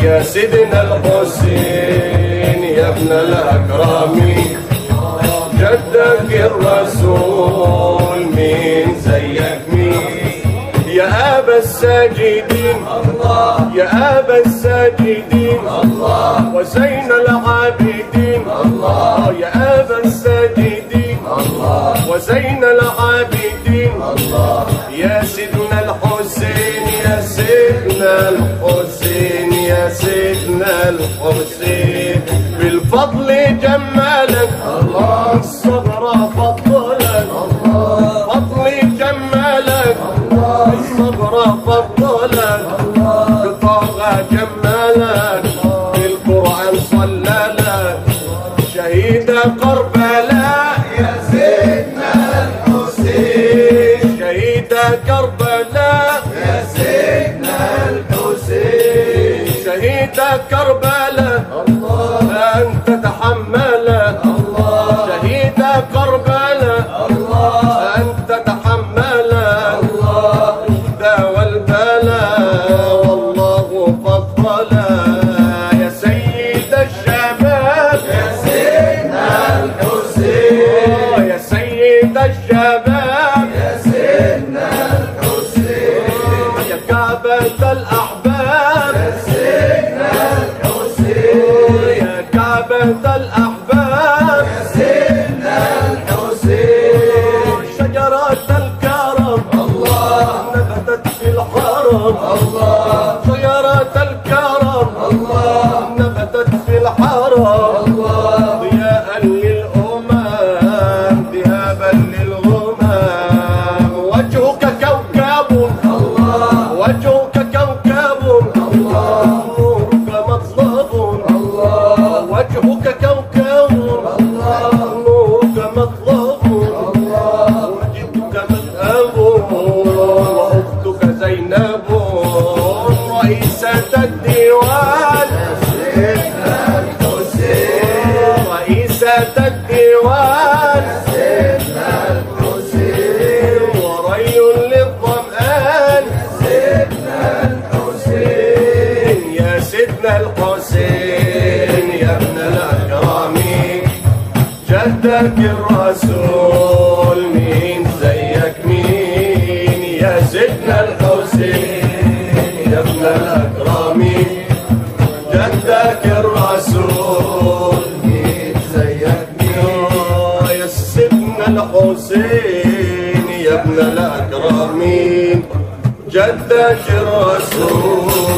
يا سيدنا الحسين يا ابن الأكرمين، جدك الرسول مين زيك مين؟ يا أبا الساجدين الله، يا أبا الساجدين الله، وزين العابدين الله، يا أبا الساجدين الله، وزين العابدين الله، يا سيدنا الحسين يا سيدنا الحسين يا سيدنا الحسين، بالفضل جمالك الله، الصبر فضلك الله، فضل جمالك الله، الصبر فضلك الله، بطاقة جمالك بالقرآن صلالك، شهيد كربلاء يا سيدنا الحسين، شهيد كربلاء يا سيدنا الحسين، شهيد كربلاء الله، أنت تحمل الله، شهيد كربلاء الله، أنت تحمل الله، الهدى والبلاء والله فضل، يا سيد الشباب يا سيدنا الحسين، يا سيد الشباب يا سيدنا الحسين، يا كعبة الأحباب يا سيدنا الحسين، يا كعبة الأحباب يا سيدنا الحسين، شجرة الكرم الله نبتت في الحرم الله، شجرة الكرم الله نبتت في الحرم الله، ضياء للأمم ذهابا للغمام، وجهك كوكب الله، وجهك كوكب الله، نورك مطلب الله، وجهك كوكب الله، نورك مطلب الله، وجدك مذهب واختك زينب، رئيسة الديوان يا سيدنا الحسين، رئيسة الديوان يا سيدنا الحسين، وري للظمآن يا سيدنا الحسين، يا سيدنا الحسين يا ابن الأكرمين، جدك الرسول مين زيك مين؟ يا سيدنا الحسين يا ابن الأكرمين، جدك الرسول مين زيك مين؟ يا سيدنا الحسين يا ابن الأكرمين، جدك الرسول